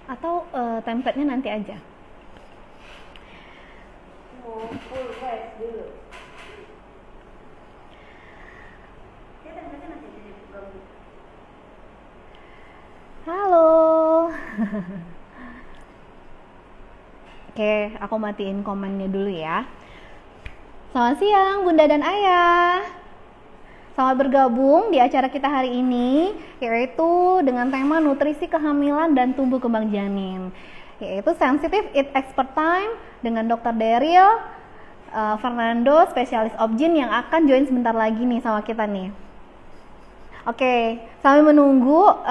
Atau template-nya nanti aja? Mau full wise dulu. Ya, template-nya nanti aja gabung. Halo. Oke, aku matiin komennya dulu ya. Selamat siang Bunda dan Ayah. Selamat bergabung di acara kita hari ini, yaitu dengan tema nutrisi kehamilan dan tumbuh kembang janin, yaitu Sensitive Eat Expert Time dengan Dr. Daryl Fernando, spesialis obgyn yang akan join sebentar lagi nih sama kita nih. Oke, sambil menunggu,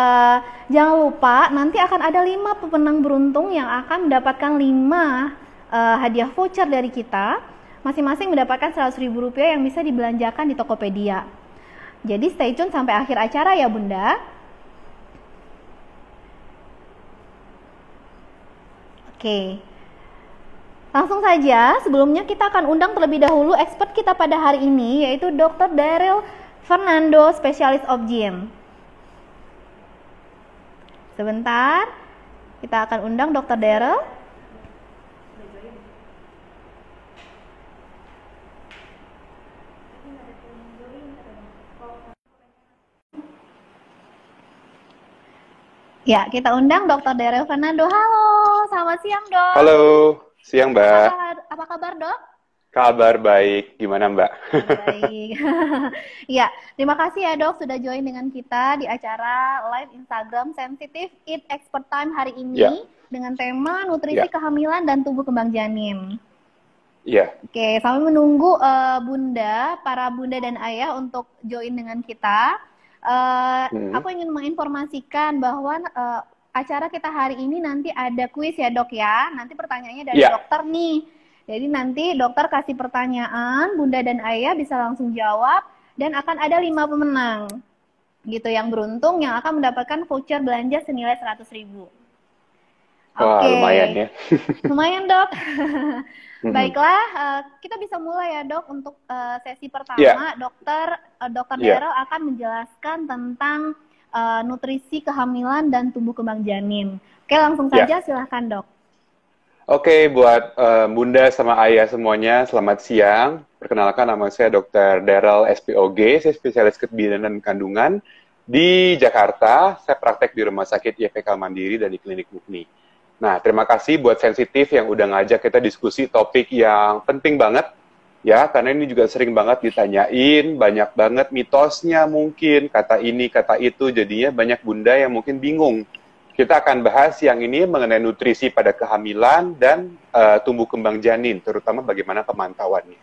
jangan lupa nanti akan ada 5 pemenang beruntung yang akan mendapatkan 5 hadiah voucher dari kita, masing-masing mendapatkan Rp100.000 yang bisa dibelanjakan di Tokopedia. Jadi stay tune sampai akhir acara ya Bunda. Oke, langsung saja. Sebelumnya kita akan undang terlebih dahulu expert kita pada hari ini, yaitu Dr. Daryl Fernando, spesialis obgyn. Sebentar, kita akan undang Dr. Daryl. Ya, kita undang Dr. Daryl Fernando. Halo, selamat siang Dok. Halo, siang Mbak. Apa kabar Dok? Kabar baik, gimana Mbak? Baik. Ya, terima kasih ya Dok sudah join dengan kita di acara live Instagram Sensitive Eat Expert Time hari ini dengan tema nutrisi kehamilan dan tumbuh kembang janin. Iya. Oke, sambil menunggu para bunda dan ayah untuk join dengan kita. Aku ingin menginformasikan bahwa acara kita hari ini nanti ada kuis ya Dok ya. Nanti pertanyaannya dari dokter nih. Jadi nanti dokter kasih pertanyaan, bunda dan ayah bisa langsung jawab, dan akan ada 5 pemenang gitu yang beruntung yang akan mendapatkan voucher belanja senilai Rp100.000. Wah, lumayan ya. Lumayan Dok. Baiklah, kita bisa mulai ya Dok untuk sesi pertama. Dokter Daryl akan menjelaskan tentang nutrisi kehamilan dan tumbuh kembang janin. Oke, langsung saja silahkan Dok. Oke, buat bunda sama ayah semuanya, selamat siang. Perkenalkan, nama saya Dr. Daryl SPOG, saya spesialis kebidanan dan kandungan di Jakarta. Saya praktek di Rumah Sakit YPK Mandiri dan di Klinik Mukni. Nah, terima kasih buat Sensitif yang udah ngajak kita diskusi topik yang penting banget, ya, karena ini juga sering banget ditanyain, banyak banget mitosnya mungkin, kata ini, kata itu, jadinya banyak bunda yang mungkin bingung. Kita akan bahas yang ini mengenai nutrisi pada kehamilan dan tumbuh kembang janin, terutama bagaimana pemantauannya.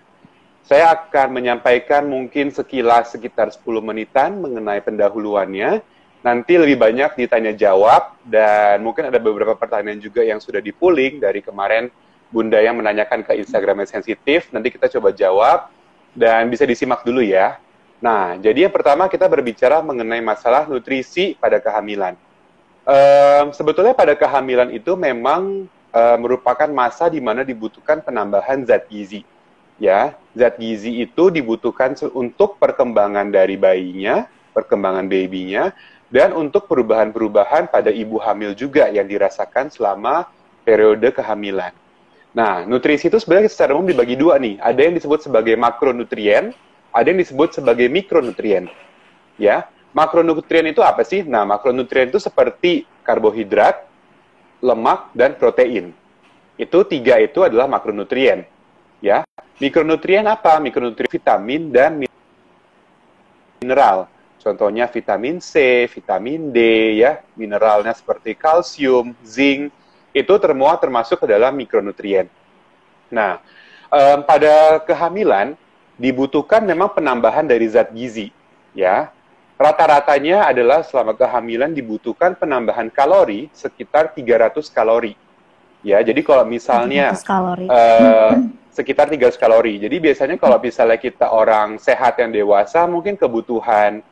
Saya akan menyampaikan mungkin sekilas sekitar 10 menitan mengenai pendahuluannya. Nanti lebih banyak ditanya jawab, dan mungkin ada beberapa pertanyaan juga yang sudah di-pooling dari kemarin bunda yang menanyakan ke Instagram Sensitif. Nanti kita coba jawab, dan bisa disimak dulu ya. Nah, jadi yang pertama kita berbicara mengenai masalah nutrisi pada kehamilan. Sebetulnya pada kehamilan itu memang merupakan masa di mana dibutuhkan penambahan zat gizi. Ya, zat gizi itu dibutuhkan untuk perkembangan dari bayinya, perkembangan babynya, dan untuk perubahan-perubahan pada ibu hamil juga yang dirasakan selama periode kehamilan. Nah, nutrisi itu sebenarnya secara umum dibagi 2 nih. Ada yang disebut sebagai makronutrien, ada yang disebut sebagai mikronutrien. Ya. Makronutrien itu apa sih? Nah, makronutrien itu seperti karbohidrat, lemak, dan protein. Itu 3 itu adalah makronutrien. Ya. Mikronutrien apa? Mikronutrien vitamin dan mineral. Contohnya vitamin C, vitamin D, ya. Mineralnya seperti kalsium, zinc. Itu termasuk ke dalam mikronutrien. Nah, pada kehamilan dibutuhkan memang penambahan dari zat gizi. Ya. Rata-ratanya adalah selama kehamilan dibutuhkan penambahan kalori sekitar 300 kalori. Ya, jadi kalau misalnya sekitar 300 kalori. Jadi biasanya kalau misalnya kita orang sehat yang dewasa, mungkin kebutuhan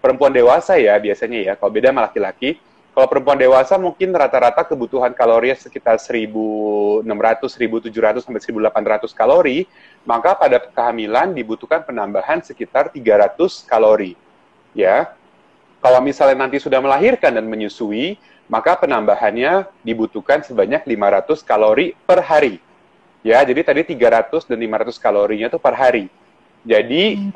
perempuan dewasa ya biasanya ya. Kalau beda sama laki-laki. Kalau perempuan dewasa mungkin rata-rata kebutuhan kalorinya sekitar 1.600, 1.700 sampai 1.800 kalori. Maka pada kehamilan dibutuhkan penambahan sekitar 300 kalori. Ya, Kalau misalnya nanti sudah melahirkan dan menyusui, maka penambahannya dibutuhkan sebanyak 500 kalori per hari. Ya, jadi tadi 300 dan 500 kalorinya itu per hari. Jadi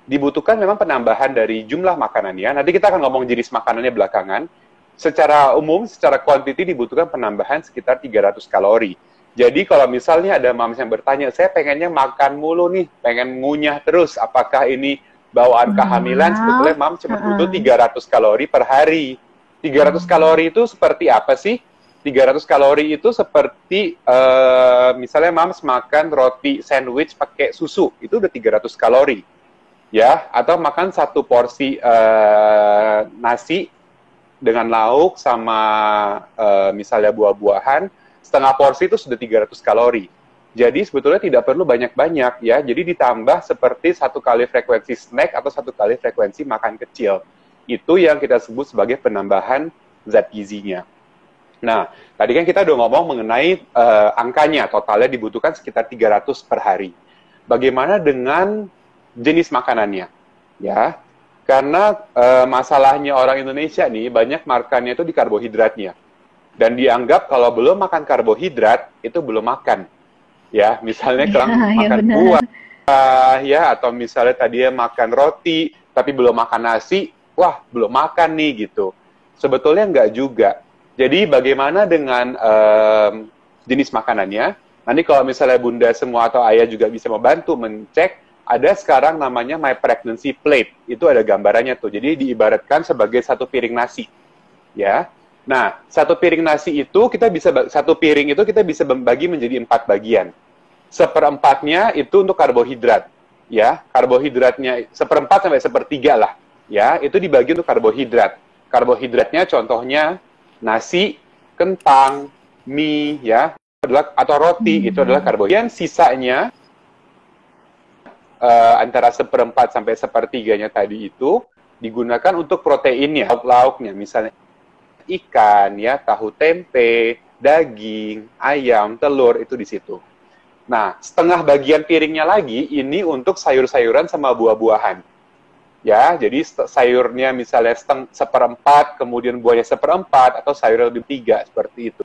dibutuhkan memang penambahan dari jumlah makanannya. Nanti kita akan ngomong jenis makanannya belakangan. Secara umum, secara kuantiti dibutuhkan penambahan sekitar 300 kalori. Jadi kalau misalnya ada mams yang bertanya, saya pengennya makan mulu nih, pengen ngunyah terus, apakah ini bawaan kehamilan? Sebetulnya mams cuma butuh 300 kalori per hari. 300 kalori itu seperti apa sih? 300 kalori itu seperti misalnya mams makan roti sandwich pakai susu, itu udah 300 kalori. Ya, atau makan satu porsi nasi dengan lauk sama misalnya buah-buahan, setengah porsi itu sudah 300 kalori. Jadi sebetulnya tidak perlu banyak-banyak ya. Jadi ditambah seperti 1 kali frekuensi snack atau 1 kali frekuensi makan kecil. Itu yang kita sebut sebagai penambahan zat gizinya. Nah, tadi kan kita udah ngomong mengenai angkanya, totalnya dibutuhkan sekitar 300 per hari. Bagaimana dengan jenis makanannya? Ya, karena masalahnya orang Indonesia nih, banyak makannya itu di karbohidratnya. Dan dianggap kalau belum makan karbohidrat, itu belum makan. Ya, misalnya makan buah, ya, atau misalnya tadi makan roti, tapi belum makan nasi, wah, belum makan nih, gitu. Sebetulnya enggak juga. Jadi bagaimana dengan jenis makanannya? Nanti kalau misalnya bunda semua atau ayah juga bisa membantu mencek, ada sekarang namanya My Pregnancy Plate. Itu ada gambarannya tuh. Jadi diibaratkan sebagai satu piring nasi. Ya. Nah, satu piring nasi itu satu piring itu kita bisa membagi menjadi 4 bagian. Seperempatnya itu untuk karbohidrat. Ya, karbohidratnya 1/4 sampai 1/3 lah. Ya, itu dibagi untuk karbohidrat. Karbohidratnya contohnya nasi, kentang, mie, ya, atau roti, itu adalah karbohidrat. Sisanya antara 1/4 sampai 1/3-nya tadi itu digunakan untuk proteinnya, lauk-lauknya, misalnya ikan, ya, tahu tempe, daging, ayam, telur, itu di situ. Nah, setengah bagian piringnya lagi ini untuk sayur-sayuran sama buah-buahan. Ya, jadi sayurnya misalnya 1/4, kemudian buahnya 1/4, atau sayurnya lebih 3, seperti itu.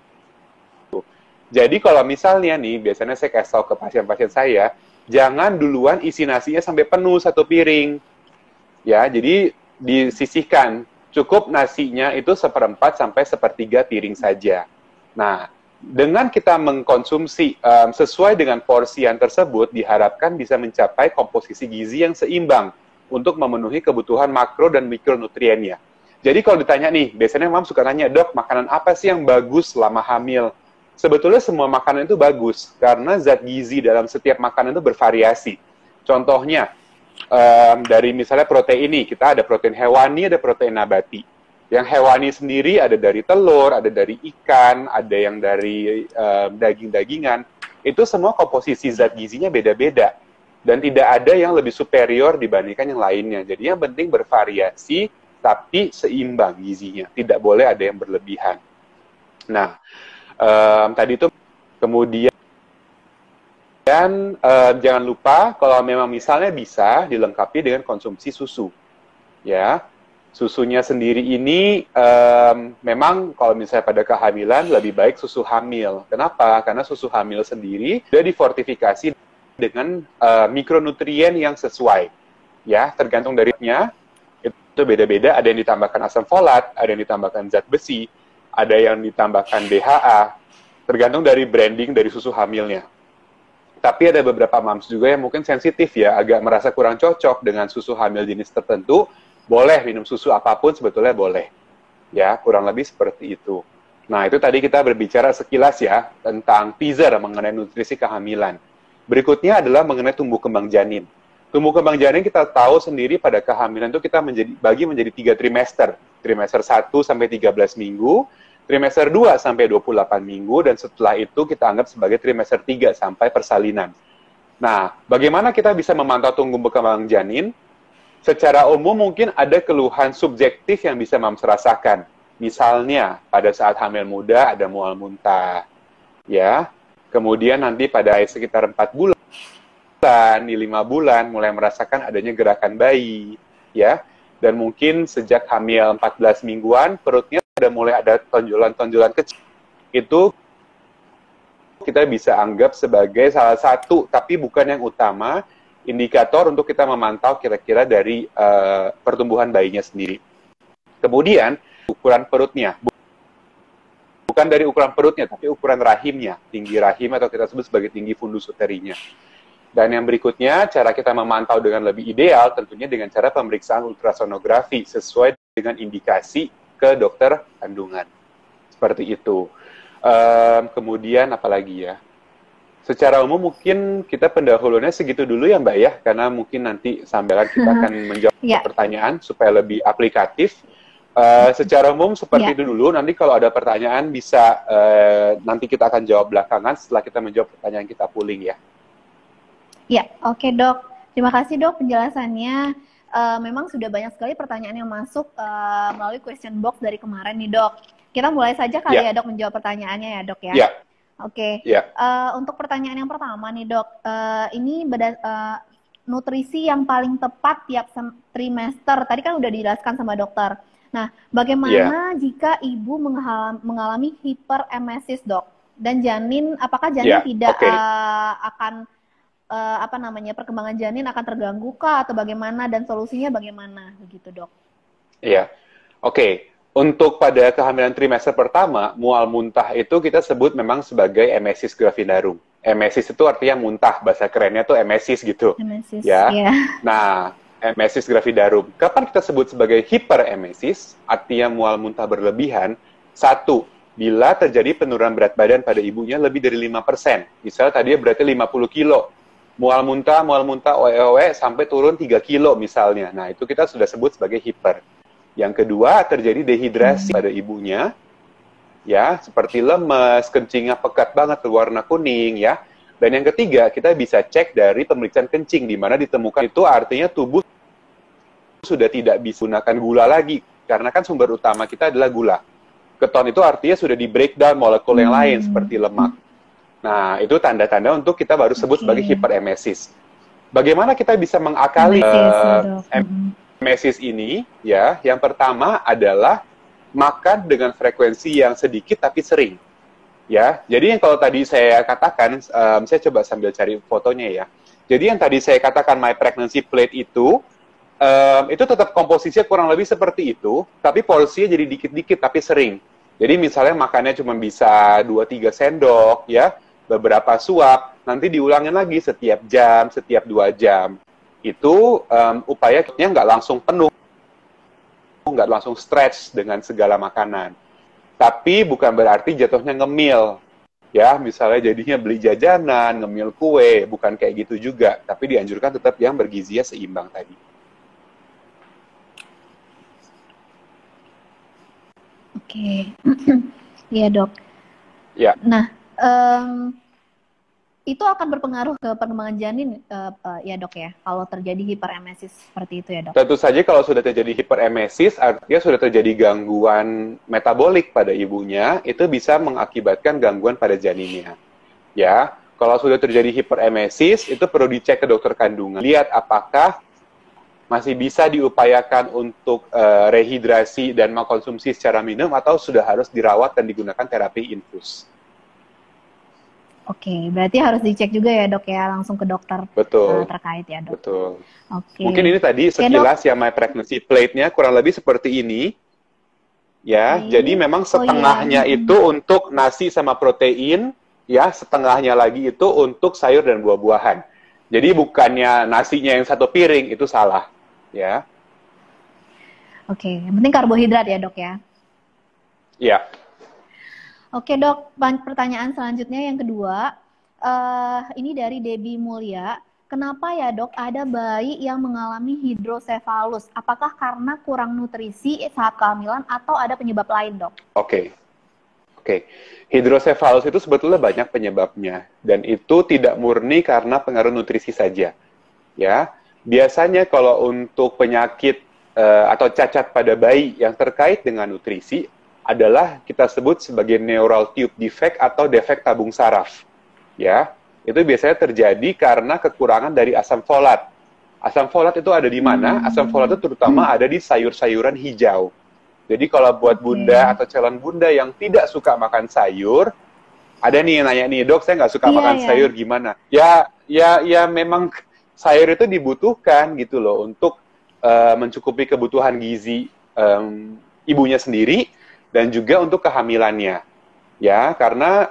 Jadi kalau misalnya nih, biasanya saya kasih tahu ke pasien-pasien saya, jangan duluan isi nasinya sampai penuh satu piring. Ya, jadi disisihkan. Cukup nasinya itu 1/4 sampai 1/3 piring saja. Nah, dengan kita mengkonsumsi sesuai dengan porsian tersebut, diharapkan bisa mencapai komposisi gizi yang seimbang untuk memenuhi kebutuhan makro dan mikronutriennya. Jadi kalau ditanya nih, biasanya mam suka nanya, dok, makanan apa sih yang bagus selama hamil? Sebetulnya semua makanan itu bagus, karena zat gizi dalam setiap makanan itu bervariasi. Contohnya, dari misalnya protein ini, kita ada protein hewani, ada protein nabati. Yang hewani sendiri ada dari telur, ada dari ikan, ada yang dari daging-dagingan. Itu semua komposisi zat gizinya beda-beda. Dan tidak ada yang lebih superior dibandingkan yang lainnya. Jadi yang penting bervariasi, tapi seimbang gizinya. Tidak boleh ada yang berlebihan. Nah, tadi itu kemudian jangan lupa kalau memang misalnya bisa dilengkapi dengan konsumsi susu. Ya, susunya sendiri ini memang kalau misalnya pada kehamilan lebih baik susu hamil. Kenapa? Karena susu hamil sendiri sudah difortifikasi dengan mikronutrien yang sesuai. Ya, tergantung darinya itu beda-beda. Ada yang ditambahkan asam folat, ada yang ditambahkan zat besi, ada yang ditambahkan DHA. Tergantung dari branding dari susu hamilnya. Tapi ada beberapa mams juga yang mungkin sensitif ya, agak merasa kurang cocok dengan susu hamil jenis tertentu. Boleh minum susu apapun sebetulnya boleh. Ya, kurang lebih seperti itu. Nah, itu tadi kita berbicara sekilas ya tentang teaser mengenai nutrisi kehamilan. Berikutnya adalah mengenai tumbuh kembang janin. Tumbuh kembang janin kita tahu sendiri pada kehamilan itu kita bagi menjadi 3 trimester. Trimester 1 sampai 13 minggu, trimester 2 sampai 28 minggu, dan setelah itu kita anggap sebagai trimester 3 sampai persalinan. Nah, bagaimana kita bisa memantau tumbuh kembang janin? Secara umum mungkin ada keluhan subjektif yang bisa mams rasakan. Misalnya, pada saat hamil muda ada mual muntah. Ya, kemudian nanti pada sekitar 4 bulan, di 5 bulan mulai merasakan adanya gerakan bayi. Ya, dan mungkin sejak hamil 14 mingguan perutnya sudah mulai ada tonjolan-tonjolan kecil. Itu kita bisa anggap sebagai salah satu, tapi bukan yang utama, indikator untuk kita memantau kira-kira dari pertumbuhan bayinya sendiri. Kemudian, ukuran perutnya. Bukan dari ukuran perutnya, tapi ukuran rahimnya. Tinggi rahim atau kita sebut sebagai tinggi fundus uterinya. Dan yang berikutnya, cara kita memantau dengan lebih ideal, tentunya dengan cara pemeriksaan ultrasonografi, sesuai dengan indikasi ke dokter kandungan. Seperti itu. Kemudian apalagi ya, secara umum mungkin kita pendahulunya segitu dulu ya Mbak ya, karena mungkin nanti sambilan kita akan menjawab pertanyaan supaya lebih aplikatif. Secara umum seperti itu dulu, nanti kalau ada pertanyaan bisa nanti kita akan jawab belakangan setelah kita menjawab pertanyaan kita pooling ya. Ya, oke Dok. Terima kasih Dok penjelasannya. Memang sudah banyak sekali pertanyaan yang masuk melalui question box dari kemarin nih Dok. Kita mulai saja kali ya Dok menjawab pertanyaannya ya Dok ya. Oke. Untuk pertanyaan yang pertama nih Dok, ini nutrisi yang paling tepat tiap trimester. Tadi kan udah dijelaskan sama dokter. Nah, bagaimana jika ibu mengalami hiperemesis Dok? Dan janin, apakah janin tidak akan perkembangan janin akan terganggu kah atau bagaimana, dan solusinya bagaimana begitu Dok? Iya. Oke. Untuk pada kehamilan trimester pertama, mual muntah itu kita sebut memang sebagai emesis gravidarum. Emesis itu artinya muntah, bahasa kerennya tuh emesis gitu. Emesis, ya. Nah, emesis gravidarum. Kapan kita sebut sebagai hiperemesis, artinya mual muntah berlebihan? Satu, bila terjadi penurunan berat badan pada ibunya lebih dari 5%. Misalnya tadi berarti 50 kilo. Mual muntah, oe-oe, sampai turun 3 kilo misalnya. Nah, itu kita sudah sebut sebagai hiper. Yang kedua, terjadi dehidrasi pada ibunya, ya, seperti lemes, kencingnya pekat banget, berwarna kuning, ya. Dan yang ketiga, kita bisa cek dari pemeriksaan kencing, di mana ditemukan itu artinya tubuh sudah tidak bisa gunakan gula lagi, karena kan sumber utama kita adalah gula. Keton itu artinya sudah di breakdown molekul yang lain, seperti lemak. Nah, itu tanda-tanda untuk kita baru sebut sebagai hiperemesis. Bagaimana kita bisa mengakali emesis ini, ya, yang pertama adalah makan dengan frekuensi yang sedikit tapi sering, ya. Jadi yang kalau tadi saya katakan, saya coba sambil cari fotonya ya. Jadi yang tadi saya katakan my pregnancy plate itu tetap komposisinya kurang lebih seperti itu, tapi porsinya jadi dikit-dikit tapi sering. Jadi misalnya makannya cuma bisa 2-3 sendok, ya, beberapa suap, nanti diulangin lagi setiap jam, setiap 2 jam. Itu upayanya nggak langsung penuh, nggak langsung stretch dengan segala makanan. Tapi bukan berarti jatuhnya ngemil, ya, misalnya jadinya beli jajanan, ngemil kue, bukan kayak gitu juga. Tapi dianjurkan tetap yang bergizinya seimbang tadi. Oke, iya Dok. Ya. Nah, itu akan berpengaruh ke perkembangan janin, ya Dok ya, kalau terjadi hiperemesis seperti itu ya Dok? Tentu saja kalau sudah terjadi hiperemesis, artinya sudah terjadi gangguan metabolik pada ibunya, itu bisa mengakibatkan gangguan pada janinnya. Ya, kalau sudah terjadi hiperemesis, itu perlu dicek ke dokter kandungan. Lihat apakah masih bisa diupayakan untuk rehidrasi dan mengkonsumsi secara minum, atau sudah harus dirawat dan digunakan terapi infus. Oke, berarti harus dicek juga ya Dok ya, langsung ke dokter terkait ya Dok. Betul. Mungkin ini tadi sekilas ya my pregnancy plate-nya kurang lebih seperti ini. Ya, jadi memang setengahnya itu untuk nasi sama protein, ya, setengahnya lagi itu untuk sayur dan buah-buahan. Jadi bukannya nasinya yang satu piring, itu salah, ya. Oke, yang penting karbohidrat ya Dok ya. Iya. Oke Dok, pertanyaan selanjutnya yang kedua, ini dari Debbie Mulya. Kenapa ya Dok ada bayi yang mengalami hidrosefalus? Apakah karena kurang nutrisi saat kehamilan atau ada penyebab lain Dok? Oke. Hidrosefalus itu sebetulnya banyak penyebabnya, dan itu tidak murni karena pengaruh nutrisi saja. Ya, biasanya kalau untuk penyakit atau cacat pada bayi yang terkait dengan nutrisi, adalah kita sebut sebagai neural tube defect atau defek tabung saraf. Ya, itu biasanya terjadi karena kekurangan dari asam folat. Asam folat itu ada di mana? Asam folat itu terutama ada di sayur-sayuran hijau. Jadi kalau buat bunda atau calon bunda yang tidak suka makan sayur, ada nih yang nanya nih, dok, saya nggak suka makan sayur, gimana? Ya, memang sayur itu dibutuhkan gitu loh untuk mencukupi kebutuhan gizi ibunya sendiri dan juga untuk kehamilannya. Ya, karena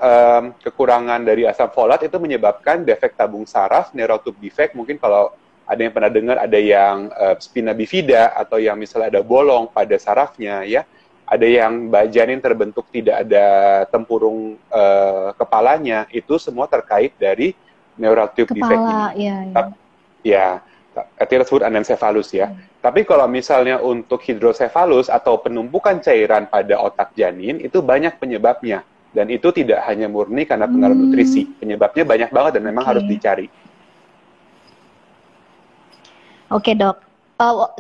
kekurangan dari asam folat itu menyebabkan defek tabung saraf, neurotube defect. Mungkin kalau ada yang pernah dengar, ada yang spina bifida atau yang misalnya ada bolong pada sarafnya, ya. Ada yang janin terbentuk tidak ada tempurung kepalanya, itu semua terkait dari neurotube defect ini. Ya, kita sebut anencefalus ya. Tapi kalau misalnya untuk hidrosefalus atau penumpukan cairan pada otak janin, itu banyak penyebabnya. Dan itu tidak hanya murni karena pengaruh nutrisi. Penyebabnya banyak banget dan memang harus dicari. Oke, dok.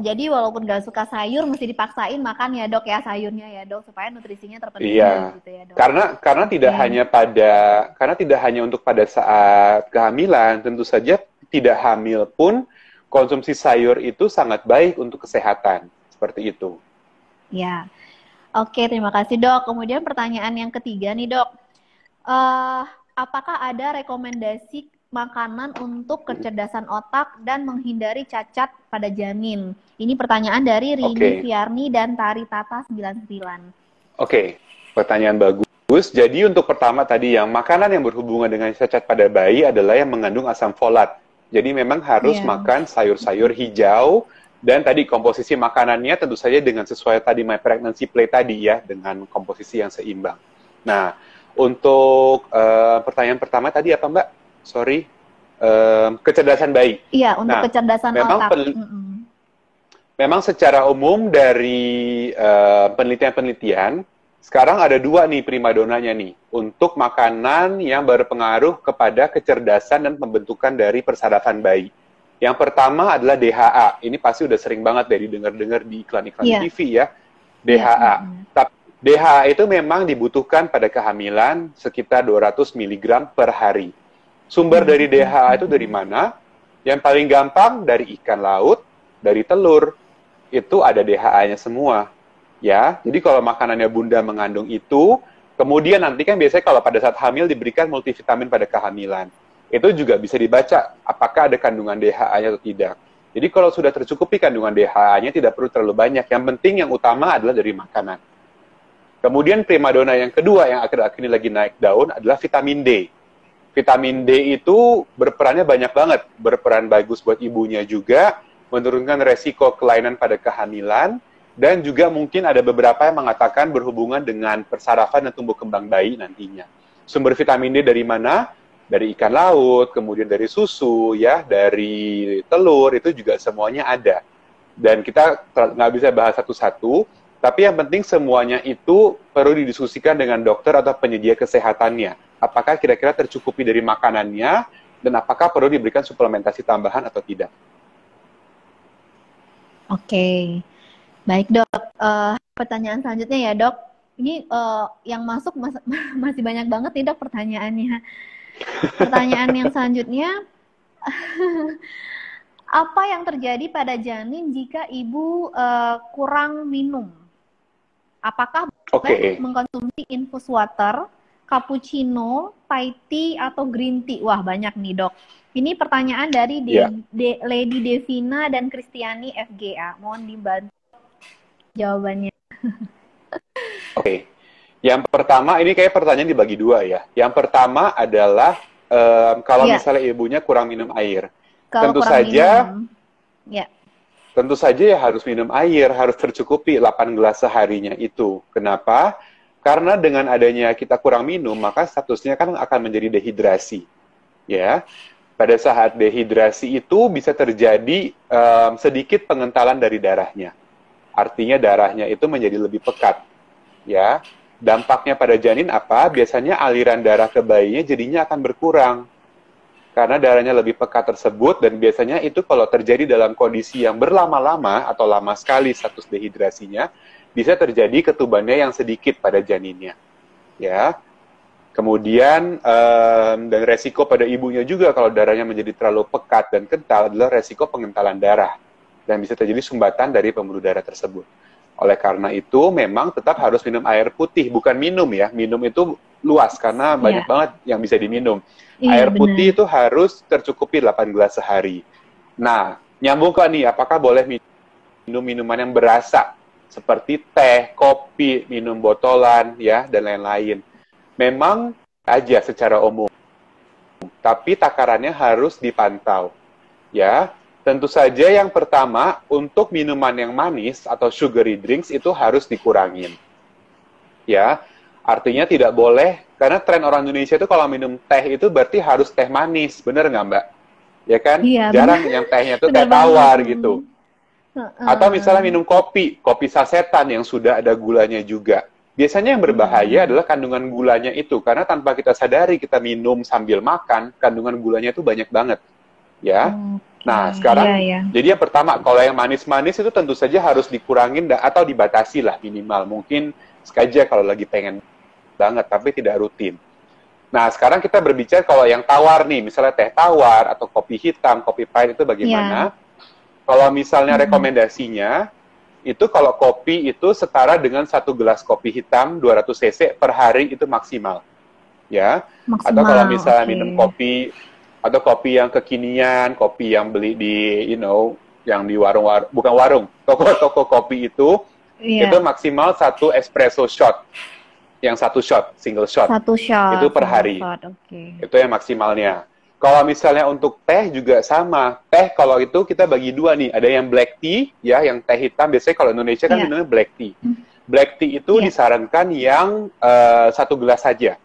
Jadi walaupun nggak suka sayur, mesti dipaksain makan ya, dok, ya, sayurnya ya, dok, supaya nutrisinya terpenuhi. Iya. Gitu ya, dok. Karena tidak hanya untuk pada saat kehamilan, tentu saja tidak hamil pun konsumsi sayur itu sangat baik untuk kesehatan, seperti itu. Ya. Oke, terima kasih, dok. Kemudian pertanyaan yang ketiga nih, dok. Apakah ada rekomendasi makanan untuk kecerdasan otak dan menghindari cacat pada janin? Ini pertanyaan dari Rini Fiarni dan Tari Tata 99. Oke, pertanyaan bagus. Jadi untuk pertama tadi, yang makanan yang berhubungan dengan cacat pada bayi adalah yang mengandung asam folat. Jadi memang harus makan sayur-sayur hijau, dan tadi komposisi makanannya tentu saja dengan sesuai tadi My Pregnancy Plate tadi ya, dengan komposisi yang seimbang. Nah, untuk pertanyaan pertama tadi apa, Mbak? Sorry, kecerdasan bayi. Iya, untuk kecerdasan otak. Memang secara umum dari penelitian-penelitian, sekarang ada dua nih primadonanya nih, untuk makanan yang berpengaruh kepada kecerdasan dan pembentukan dari persarafan bayi. Yang pertama adalah DHA. Ini pasti udah sering banget dari dengar-dengar di iklan-iklan TV ya, DHA. Tapi DHA itu memang dibutuhkan pada kehamilan sekitar 200 mg per hari. Sumber dari DHA itu dari mana? Yang paling gampang dari ikan laut, dari telur. Itu ada DHA-nya semua. Ya, jadi kalau makanannya bunda mengandung itu, kemudian nanti kan biasanya kalau pada saat hamil diberikan multivitamin pada kehamilan. Itu juga bisa dibaca apakah ada kandungan DHA-nya atau tidak. Jadi kalau sudah tercukupi kandungan DHA-nya tidak perlu terlalu banyak. Yang penting yang utama adalah dari makanan. Kemudian primadona yang kedua yang akhir-akhir ini lagi naik daun adalah vitamin D. Vitamin D itu berperannya banyak banget. Berperan bagus buat ibunya juga, menurunkan resiko kelainan pada kehamilan, dan juga mungkin ada beberapa yang mengatakan berhubungan dengan persarafan dan tumbuh kembang bayi nantinya. Sumber vitamin D dari mana? Dari ikan laut, kemudian dari susu, ya, dari telur, itu juga semuanya ada. Dan kita nggak bisa bahas satu-satu, tapi yang penting semuanya itu perlu didiskusikan dengan dokter atau penyedia kesehatannya. Apakah kira-kira tercukupi dari makanannya, dan apakah perlu diberikan suplementasi tambahan atau tidak. Oke, baik dok. Pertanyaan selanjutnya ya dok. Ini yang masuk masih banyak banget nih dok pertanyaannya. Pertanyaan yang selanjutnya, apa yang terjadi pada janin jika ibu kurang minum? Apakah boleh mengkonsumsi infus water, cappuccino, Thai tea, atau green tea? Wah, banyak nih dok. Ini pertanyaan dari Lady Devina dan Kristiani FGA. Mohon dibantu jawabannya. Oke. Yang pertama, ini kayak pertanyaan dibagi dua ya. Yang pertama adalah kalau misalnya ibunya kurang minum air. Tentu saja ya harus minum air, harus tercukupi 8 gelas seharinya itu. Kenapa? Karena dengan adanya kita kurang minum, maka statusnya kan akan menjadi dehidrasi. Ya. Pada saat dehidrasi itu bisa terjadi sedikit pengentalan dari darahnya. Artinya darahnya itu menjadi lebih pekat. Ya. Dampaknya pada janin apa? Biasanya aliran darah ke bayinya jadinya akan berkurang. Karena darahnya lebih pekat tersebut, dan biasanya itu kalau terjadi dalam kondisi yang berlama-lama atau lama sekali status dehidrasinya, bisa terjadi ketubannya yang sedikit pada janinnya. Ya. Kemudian dan resiko pada ibunya juga kalau darahnya menjadi terlalu pekat dan kental adalah resiko pengentalan darah dan bisa terjadi sumbatan dari pembuluh darah tersebut. Oleh karena itu memang tetap harus minum air putih, bukan minum ya. Minum itu luas karena banyak banget yang bisa diminum. Air putih itu harus tercukupi 8 gelas sehari. Nah, nyambung ke nih, apakah boleh minum minuman yang berasa seperti teh, kopi, minum botolan ya dan lain-lain. Memang aja secara umum, tapi takarannya harus dipantau. Ya, tentu saja yang pertama untuk minuman yang manis atau sugary drinks itu harus dikurangin. Ya, artinya tidak boleh karena tren orang Indonesia itu kalau minum teh itu berarti harus teh manis, bener nggak Mbak? Ya kan? Iya, jarang bener. yang tehnya itu teh tawar gitu. Atau misalnya minum kopi sasetan yang sudah ada gulanya juga. Biasanya yang berbahaya adalah kandungan gulanya itu, karena tanpa kita sadari kita minum sambil makan, kandungan gulanya itu banyak banget, ya. Nah, sekarang, jadi yang pertama, kalau yang manis-manis itu tentu saja harus dikurangin atau dibatasi lah minimal. Mungkin sengaja kalau lagi pengen banget, tapi tidak rutin. Nah, sekarang kita berbicara kalau yang tawar nih, misalnya teh tawar atau kopi hitam, kopi pahit itu bagaimana? Kalau misalnya rekomendasinya, itu kalau kopi itu setara dengan 1 gelas kopi hitam 200 cc per hari itu maksimal. Ya. Atau kalau misalnya minum kopi atau kopi yang kekinian, kopi yang beli di yang di warung-warung, bukan warung, toko-toko kopi itu maksimal 1 espresso shot. Yang 1 shot, single shot. 1 shot. Itu per hari. Itu yang maksimalnya. Kalau misalnya untuk teh juga sama. Teh kalau itu kita bagi 2 nih. Ada yang black tea, ya, yang teh hitam. Biasanya kalau Indonesia kan minumnya black tea. Black tea itu disarankan yang 1 gelas saja.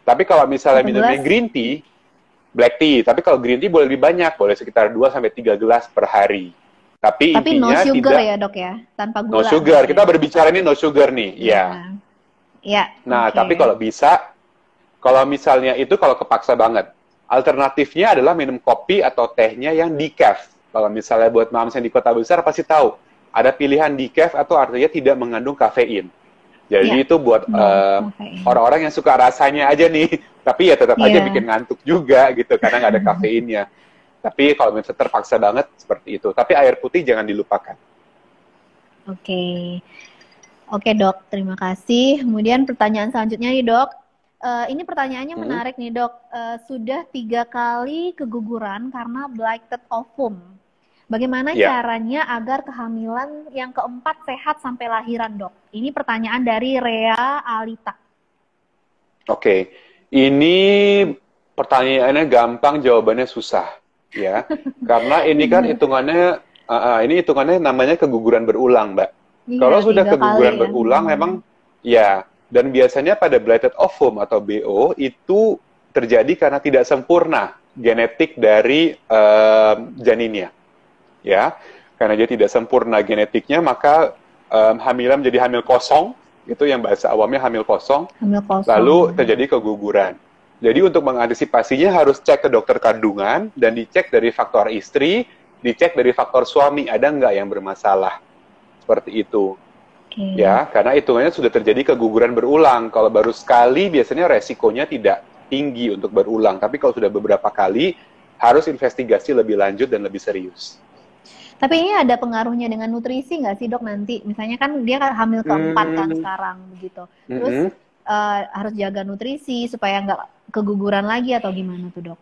Tapi kalau misalnya minumnya green tea, black tea. Tapi kalau green tea boleh lebih banyak. Boleh sekitar 2-3 gelas per hari. Tapi intinya no sugar tidak, ya dok ya? Tanpa gula. No sugar. Kita berbicara ini no sugar nih. Nah, tapi kalau bisa, kalau misalnya itu kalau kepaksa banget. Alternatifnya adalah minum kopi atau tehnya yang decaf. Kalau misalnya buat mams yang di kota besar pasti tahu. Ada pilihan decaf atau artinya tidak mengandung kafein. Jadi itu buat orang-orang yang suka rasanya aja nih. Tapi ya tetap aja bikin ngantuk juga gitu karena nggak ada kafeinnya. Tapi kalau misalnya terpaksa banget seperti itu. Tapi air putih jangan dilupakan. Oke dok, terima kasih. Kemudian pertanyaan selanjutnya nih dok. Ini pertanyaannya menarik nih dok. Sudah 3 kali keguguran karena blighted ovum. Bagaimana caranya agar kehamilan yang keempat sehat sampai lahiran dok? Ini pertanyaan dari Rea Alita. Ini pertanyaannya gampang, jawabannya susah, ya. Karena ini kan hitungannya namanya keguguran berulang, Mbak. Kalau sudah keguguran berulang, memang dan biasanya pada blighted ovum atau BO itu terjadi karena tidak sempurna genetik dari janinnya, ya. Karena dia tidak sempurna genetiknya, maka hamilan menjadi hamil kosong, itu yang bahasa awamnya hamil kosong. Lalu terjadi keguguran. Jadi untuk mengantisipasinya harus cek ke dokter kandungan dan dicek dari faktor istri, dicek dari faktor suami, ada nggak yang bermasalah. Seperti itu. Ya, karena hitungannya sudah terjadi keguguran berulang. Kalau baru sekali, biasanya resikonya tidak tinggi untuk berulang. Tapi kalau sudah beberapa kali, harus investigasi lebih lanjut dan lebih serius. Tapi ini ada pengaruhnya dengan nutrisi nggak sih dok nanti? Misalnya kan dia hamil keempat kan sekarang begitu. Terus harus jaga nutrisi supaya nggak keguguran lagi atau gimana tuh dok?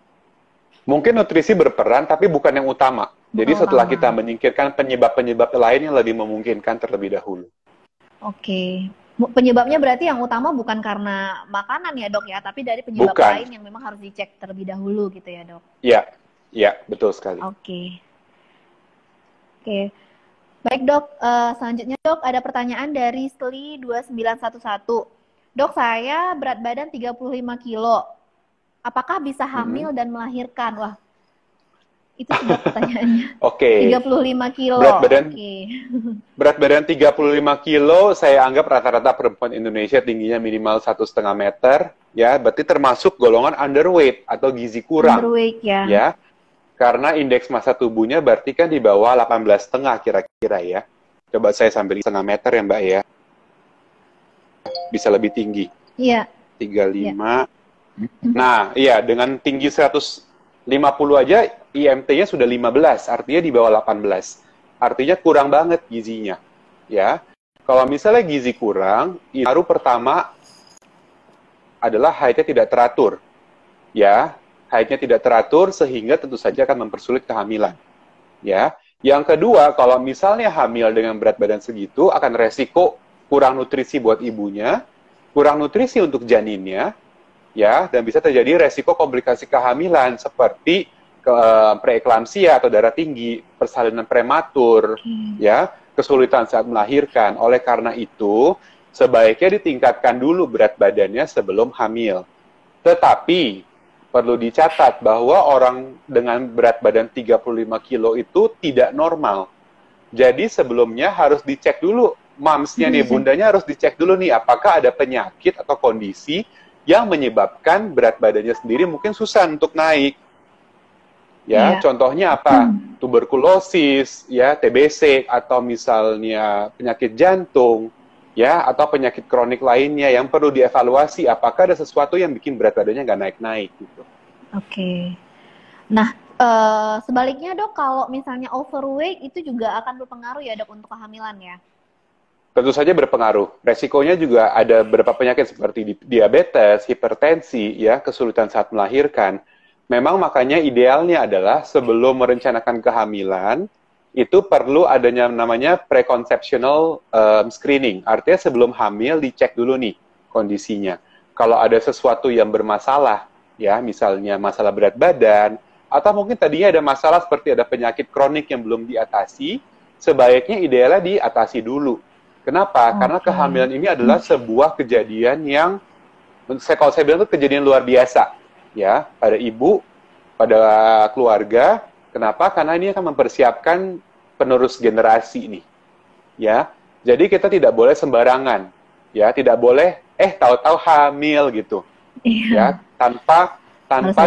Mungkin nutrisi berperan, tapi bukan yang utama. Jadi setelah kita menyingkirkan penyebab-penyebab lain yang lebih memungkinkan terlebih dahulu. Penyebabnya berarti yang utama bukan karena makanan ya dok ya, tapi dari penyebab lain yang memang harus dicek terlebih dahulu gitu ya dok? Iya, betul sekali. Baik dok, selanjutnya dok ada pertanyaan dari Sli 2911. Dok, saya berat badan 35 kilo. Apakah bisa hamil dan melahirkan? Wah, itu sudah pertanyaannya. 35 kilo. Berat badan 35 kilo, saya anggap rata-rata perempuan Indonesia tingginya minimal 1,5 meter. Ya, berarti termasuk golongan underweight atau gizi kurang. Underweight ya. Karena indeks massa tubuhnya berarti kan di bawah 18,5 kira-kira ya. Coba saya sambil 1,5 meter ya Mbak ya. Bisa lebih tinggi. 35. Nah, iya, dengan tinggi 150 aja, IMT-nya sudah 15, artinya di bawah 18. Artinya kurang banget gizinya. Ya, kalau misalnya gizi kurang, baru pertama adalah haidnya tidak teratur. Ya, haidnya tidak teratur sehingga tentu saja akan mempersulit kehamilan. Ya, yang kedua, kalau misalnya hamil dengan berat badan segitu, akan resiko kurang nutrisi buat ibunya, kurang nutrisi untuk janinnya, ya, dan bisa terjadi resiko komplikasi kehamilan seperti preeklamsia atau darah tinggi, persalinan prematur, ya, kesulitan saat melahirkan. Oleh karena itu, sebaiknya ditingkatkan dulu berat badannya sebelum hamil. Tetapi perlu dicatat bahwa orang dengan berat badan 35 kilo itu tidak normal. Jadi sebelumnya harus dicek dulu, mamsnya nih, bundanya harus dicek dulu nih, apakah ada penyakit atau kondisi yang menyebabkan berat badannya sendiri mungkin susah untuk naik. Ya, contohnya apa? Tuberkulosis, ya, TBC, atau misalnya penyakit jantung, ya, atau penyakit kronik lainnya yang perlu dievaluasi apakah ada sesuatu yang bikin berat badannya nggak naik-naik gitu. Oke. Nah, sebaliknya dok, kalau misalnya overweight itu juga akan berpengaruh ya dok untuk kehamilan ya? Tentu saja berpengaruh. Resikonya juga ada beberapa penyakit seperti diabetes, hipertensi, ya, kesulitan saat melahirkan. Memang makanya idealnya adalah sebelum merencanakan kehamilan, itu perlu adanya namanya preconceptional screening. Artinya sebelum hamil dicek dulu nih kondisinya. Kalau ada sesuatu yang bermasalah, ya, misalnya masalah berat badan, atau mungkin tadinya ada masalah seperti ada penyakit kronik yang belum diatasi, sebaiknya idealnya diatasi dulu. Kenapa? Karena kehamilan ini adalah sebuah kejadian yang, kalau saya bilang itu kejadian luar biasa, ya, pada ibu, pada keluarga. Kenapa? Karena ini akan mempersiapkan penerus generasi ini, ya. Jadi kita tidak boleh sembarangan, ya, tidak boleh tahu-tahu hamil gitu, ya, tanpa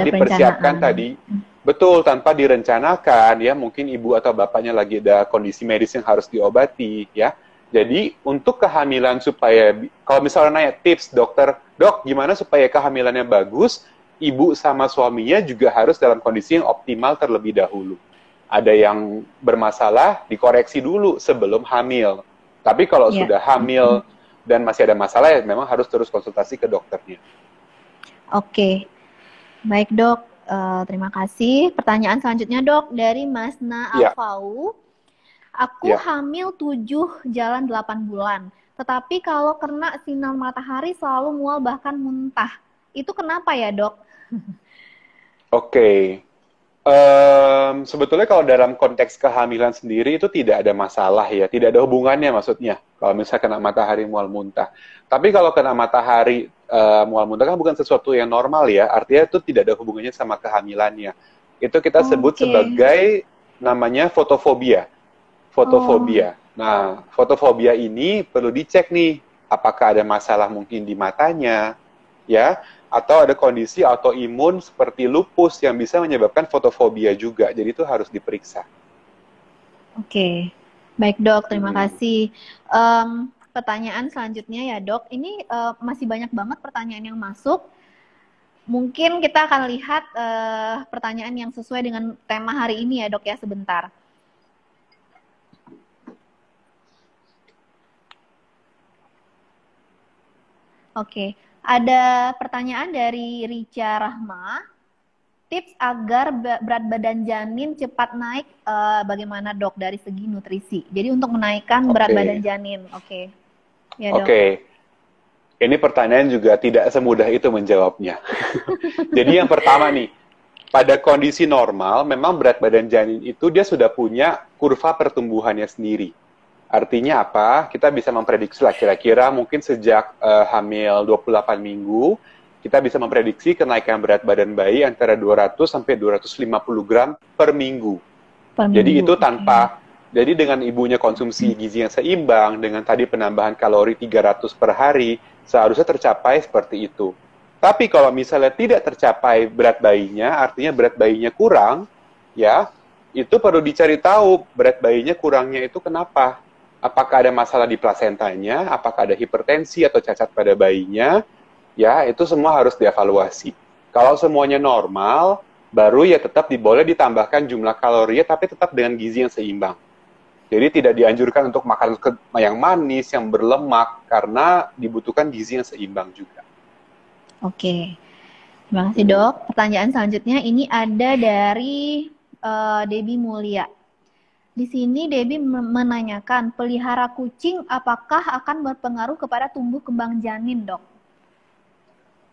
dipersiapkan tadi. Betul, tanpa direncanakan, ya, mungkin ibu atau bapaknya lagi ada kondisi medis yang harus diobati, ya. Jadi untuk kehamilan supaya, kalau misalnya nanya tips dokter, dok gimana supaya kehamilannya bagus, ibu sama suaminya juga harus dalam kondisi yang optimal terlebih dahulu. Ada yang bermasalah, dikoreksi dulu sebelum hamil. Tapi kalau sudah hamil dan masih ada masalah, ya memang harus terus konsultasi ke dokternya. Oke, baik dok, terima kasih. Pertanyaan selanjutnya dok, dari Masna Alfau. Aku hamil 7 jalan 8 bulan. Tetapi kalau kena sinar matahari selalu mual bahkan muntah. Itu kenapa ya dok? Oke. Sebetulnya kalau dalam konteks kehamilan sendiri itu tidak ada masalah ya. Tidak ada hubungannya maksudnya. Kalau misalnya kena matahari mual muntah. Tapi kalau kena matahari mual muntah kan bukan sesuatu yang normal ya. Artinya itu tidak ada hubungannya sama kehamilannya. Itu kita sebut sebagai namanya fotofobia. Nah, fotofobia ini perlu dicek nih, apakah ada masalah mungkin di matanya, ya, atau ada kondisi autoimun seperti lupus yang bisa menyebabkan fotofobia juga. Jadi itu harus diperiksa. Oke, baik dok, terima kasih. Pertanyaan selanjutnya ya dok, ini masih banyak banget pertanyaan yang masuk. Mungkin kita akan lihat pertanyaan yang sesuai dengan tema hari ini ya dok ya, sebentar. Oke, ada pertanyaan dari Rica Rahma. Tips agar berat badan janin cepat naik bagaimana dok dari segi nutrisi? Jadi untuk menaikkan berat badan janin. Oke. Ya, dok. Oke. Ini pertanyaan juga tidak semudah itu menjawabnya. Jadi yang pertama nih, pada kondisi normal memang berat badan janin itu dia sudah punya kurva pertumbuhannya sendiri. Artinya apa? Kita bisa memprediksi lah kira-kira mungkin sejak hamil 28 minggu, kita bisa memprediksi kenaikan berat badan bayi antara 200 sampai 250 gram per minggu. Jadi itu tanpa, jadi dengan ibunya konsumsi gizi yang seimbang, dengan tadi penambahan kalori 300 per hari, seharusnya tercapai seperti itu. Tapi kalau misalnya tidak tercapai berat bayinya, artinya berat bayinya kurang, ya, itu perlu dicari tahu berat bayinya kurangnya itu kenapa. Apakah ada masalah di plasentanya, apakah ada hipertensi atau cacat pada bayinya, ya itu semua harus dievaluasi. Kalau semuanya normal, baru ya tetap boleh ditambahkan jumlah kalorinya, tapi tetap dengan gizi yang seimbang. Jadi tidak dianjurkan untuk makan yang manis, yang berlemak, karena dibutuhkan gizi yang seimbang juga. Oke. Terima kasih dok. Pertanyaan selanjutnya ini ada dari Debbie Mulia. Di sini Debbie menanyakan, pelihara kucing apakah akan berpengaruh kepada tumbuh kembang janin, dok?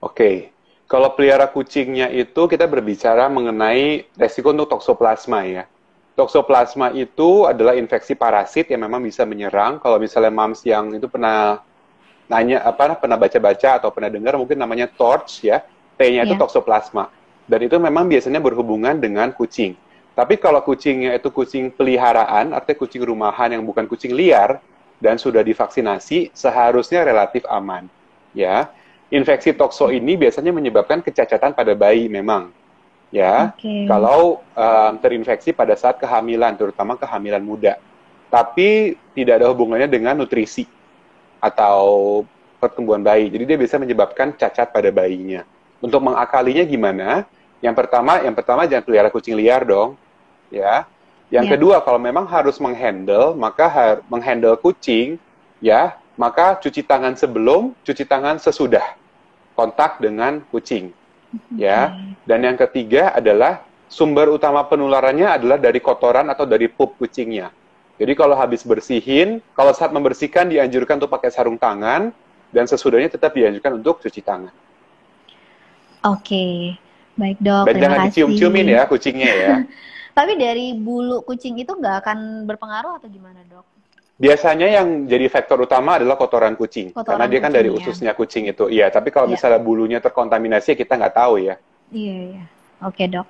Oke, kalau pelihara kucingnya itu kita berbicara mengenai resiko untuk toksoplasma ya. Toksoplasma itu adalah infeksi parasit yang memang bisa menyerang. Kalau misalnya mams yang itu pernah pernah baca-baca atau pernah dengar mungkin namanya TORCH ya, T-nya itu toksoplasma. Dan itu memang biasanya berhubungan dengan kucing. Tapi kalau kucingnya itu kucing peliharaan, artinya kucing rumahan yang bukan kucing liar dan sudah divaksinasi, seharusnya relatif aman. Ya, infeksi tokso ini biasanya menyebabkan kecacatan pada bayi memang. Ya, kalau terinfeksi pada saat kehamilan, terutama kehamilan muda. Tapi tidak ada hubungannya dengan nutrisi atau pertumbuhan bayi. Jadi dia bisa menyebabkan cacat pada bayinya. Untuk mengakalinya gimana? Yang pertama jangan pelihara kucing liar dong, ya. Yang kedua, kalau memang harus menghandle, maka menghandle kucing, ya, maka cuci tangan sebelum, cuci tangan sesudah kontak dengan kucing, ya. Dan yang ketiga adalah sumber utama penularannya adalah dari kotoran atau dari pup kucingnya. Jadi kalau habis bersihin, kalau saat membersihkan dianjurkan untuk pakai sarung tangan, dan sesudahnya tetap dianjurkan untuk cuci tangan. Oke. Baik dok, dan jangan dicium-ciumin ya kucingnya ya. Tapi dari bulu kucing itu nggak akan berpengaruh atau gimana dok? Biasanya yang jadi faktor utama adalah kotoran kucing. Karena dia kan dari ususnya kucing itu. Iya, tapi kalau misalnya bulunya terkontaminasi kita nggak tahu ya. Iya. Oke dok.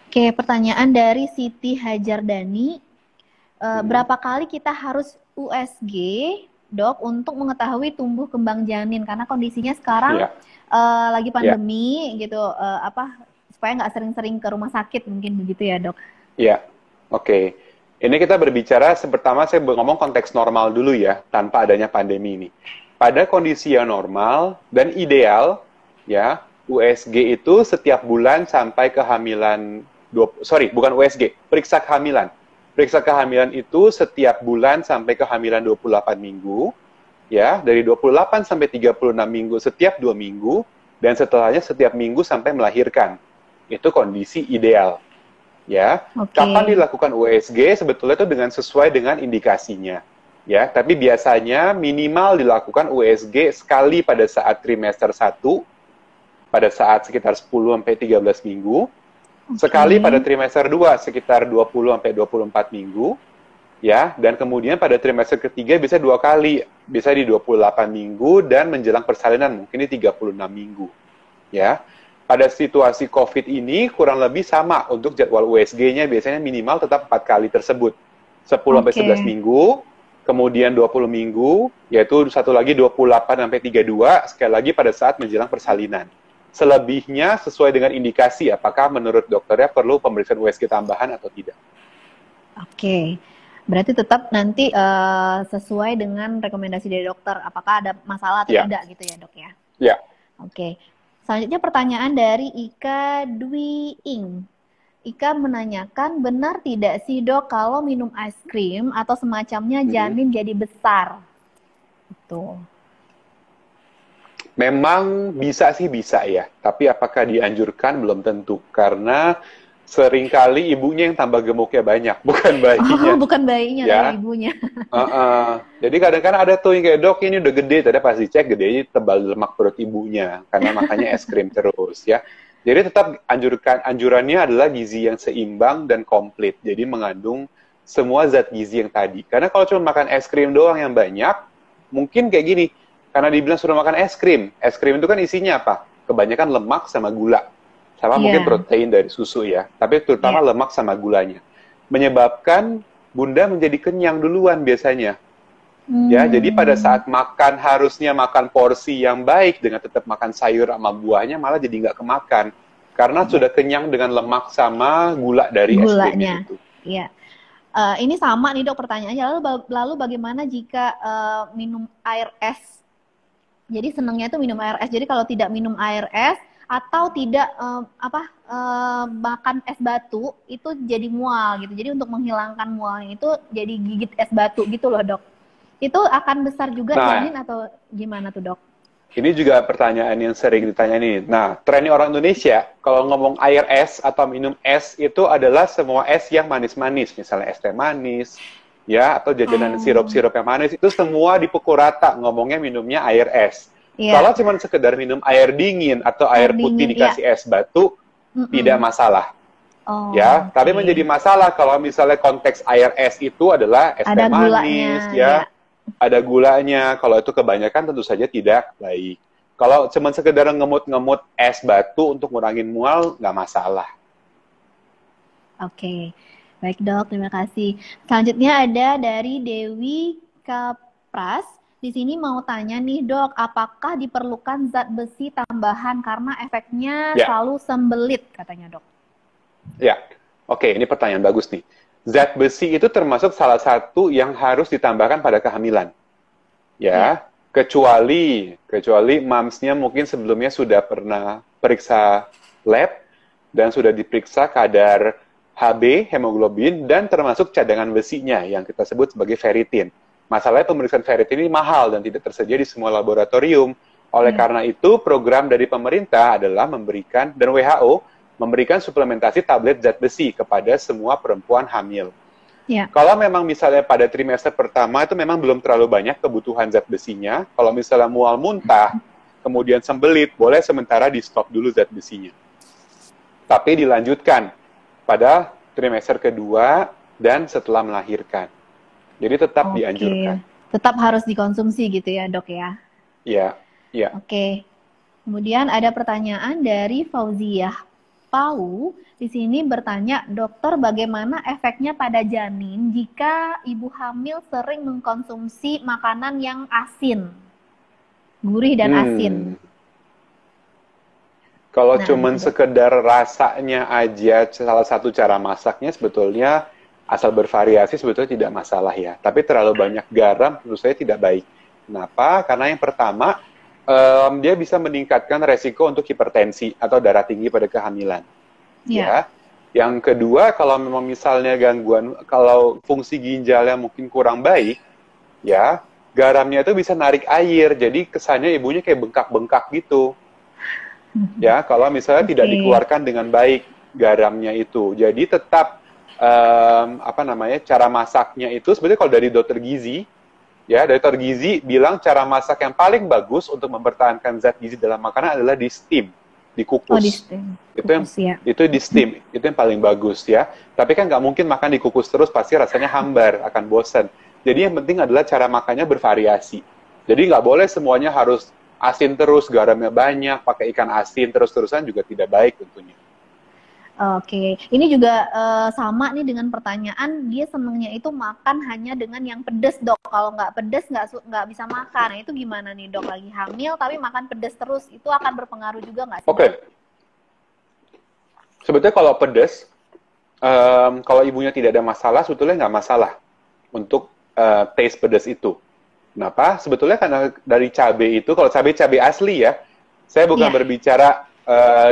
Oke, pertanyaan dari Siti Hajardani. Berapa kali kita harus USG dok untuk mengetahui tumbuh kembang janin? Karena kondisinya sekarang lagi pandemi gitu, supaya nggak sering-sering ke rumah sakit mungkin begitu ya dok? Iya, oke. Ini kita berbicara, pertama saya ngomong konteks normal dulu ya, tanpa adanya pandemi ini. Pada kondisi yang normal dan ideal, ya, USG itu setiap bulan sampai kehamilan, bukan USG, periksa kehamilan. Periksa kehamilan itu setiap bulan sampai kehamilan 28 minggu, ya, dari 28 sampai 36 minggu setiap 2 minggu, dan setelahnya setiap minggu sampai melahirkan. Itu kondisi ideal. Ya, kapan dilakukan USG sebetulnya itu sesuai dengan indikasinya. Ya, tapi biasanya minimal dilakukan USG sekali pada saat trimester 1, pada saat sekitar 10 sampai 13 minggu, sekali pada trimester 2 sekitar 20 sampai 24 minggu. Ya, dan kemudian pada trimester ketiga bisa 2 kali, bisa di 28 minggu dan menjelang persalinan mungkin di 36 minggu. Ya, pada situasi COVID ini kurang lebih sama untuk jadwal USG-nya biasanya minimal tetap 4 kali tersebut. 10 sampai 11 minggu, kemudian 20 minggu, yaitu satu lagi 28 sampai 32, sekali lagi pada saat menjelang persalinan. Selebihnya sesuai dengan indikasi apakah menurut dokternya perlu pemeriksaan USG tambahan atau tidak. Oke. Berarti tetap nanti sesuai dengan rekomendasi dari dokter, apakah ada masalah atau tidak gitu ya dok ya? Ya. Oke. Selanjutnya pertanyaan dari Ika Dwi Ing. Ika menanyakan, benar tidak sih dok kalau minum es krim atau semacamnya janin jadi besar? Itu. Memang bisa sih bisa ya, tapi apakah dianjurkan belum tentu, karena seringkali ibunya yang tambah gemuknya banyak, bukan bayinya. Oh, bukan bayinya, ya. Ibunya. Jadi kadang-kadang ada tuh yang kayak, dok ini udah gede, tadi pas dicek gedenya tebal lemak perut ibunya, karena makanya es krim terus ya. Jadi tetap anjurannya adalah gizi yang seimbang dan komplit, jadi mengandung semua zat gizi yang tadi. Karena kalau cuma makan es krim doang yang banyak, mungkin kayak gini, karena dibilang suruh makan es krim itu kan isinya apa? Kebanyakan lemak sama gula. Sama mungkin protein dari susu ya, tapi terutama lemak sama gulanya. Menyebabkan bunda menjadi kenyang duluan biasanya. Ya, jadi pada saat makan harusnya makan porsi yang baik dengan tetap makan sayur sama buahnya, malah jadi nggak kemakan. Karena sudah kenyang dengan lemak sama gula dari es krim itu. Iya. Ini sama nih dok pertanyaannya, lalu bagaimana jika minum air es? Jadi senangnya itu minum air es, jadi kalau tidak minum air es, atau tidak makan es batu itu jadi mual gitu. Jadi untuk menghilangkan mualnya itu jadi gigit es batu gitu loh dok. Itu akan besar juga janin atau gimana tuh dok? Ini juga pertanyaan yang sering ditanya nih. Nah, trennya orang Indonesia, kalau ngomong air es atau minum es itu adalah semua es yang manis-manis. Misalnya es teh manis, ya, atau jajanan sirup-sirup yang manis. Itu semua dipukul rata, ngomongnya minumnya air es. Kalau cuma sekedar minum air dingin atau air putih dikasih es batu, tidak masalah. Ya, tapi menjadi masalah kalau misalnya konteks air es itu adalah es teh manis, ya. Ada gulanya, kalau itu kebanyakan tentu saja tidak baik. Kalau cuma sekedar ngemut-ngemut es batu untuk ngurangin mual, nggak masalah. Oke, baik dok, terima kasih. Selanjutnya ada dari Dewi Kapras. Di sini mau tanya nih dok, apakah diperlukan zat besi tambahan karena efeknya selalu sembelit katanya dok? Ya, oke, ini pertanyaan bagus nih. Zat besi itu termasuk salah satu yang harus ditambahkan pada kehamilan. Ya, kecuali mamsnya mungkin sebelumnya sudah pernah periksa lab dan sudah diperiksa kadar Hb, hemoglobin, dan termasuk cadangan besinya yang kita sebut sebagai ferritin. Masalahnya pemeriksaan ferritin ini mahal dan tidak tersedia di semua laboratorium. Oleh karena itu, program dari pemerintah adalah memberikan, dan WHO, memberikan suplementasi tablet zat besi kepada semua perempuan hamil. Kalau memang misalnya pada trimester pertama itu memang belum terlalu banyak kebutuhan zat besinya, kalau misalnya mual muntah, kemudian sembelit, boleh sementara di stop dulu zat besinya. Tapi dilanjutkan pada trimester kedua dan setelah melahirkan. Jadi tetap dianjurkan. Tetap harus dikonsumsi gitu ya dok ya? Iya. Oke. Kemudian ada pertanyaan dari Fauziah Pau. Di sini bertanya, dokter bagaimana efeknya pada janin jika ibu hamil sering mengkonsumsi makanan yang asin, gurih dan asin? Kalau cuman sekedar rasanya aja, salah satu cara masaknya sebetulnya asal bervariasi sebetulnya tidak masalah ya. Tapi terlalu banyak garam menurut saya tidak baik. Kenapa? Karena yang pertama, dia bisa meningkatkan resiko untuk hipertensi atau darah tinggi pada kehamilan. Ya. Yang kedua, kalau memang misalnya gangguan, kalau fungsi ginjalnya mungkin kurang baik, ya, garamnya itu bisa narik air, jadi kesannya ibunya kayak bengkak-bengkak gitu. Ya, kalau misalnya tidak dikeluarkan dengan baik garamnya itu. Jadi tetap cara masaknya itu sebenarnya kalau dari dokter gizi, ya, dari dokter gizi bilang cara masak yang paling bagus untuk mempertahankan zat gizi dalam makanan adalah di steam, dikukus. Di steam. Itu di steam, itu yang paling bagus ya. Tapi kan nggak mungkin makan dikukus terus, pasti rasanya hambar, akan bosan. Jadi yang penting adalah cara makannya bervariasi. Jadi nggak boleh semuanya harus asin terus, garamnya banyak, pakai ikan asin terus-terusan juga tidak baik tentunya. Oke, ini juga sama nih dengan pertanyaan, dia senengnya itu makan hanya dengan yang pedas dok. Kalau nggak pedas nggak bisa makan. Nah, itu gimana nih dok, lagi hamil tapi makan pedas terus, itu akan berpengaruh juga nggak sih? Oke. Sebetulnya kalau pedas, kalau ibunya tidak ada masalah, sebetulnya nggak masalah untuk taste pedas itu. Kenapa? Sebetulnya karena dari cabai itu, kalau cabai asli ya, saya bukan berbicara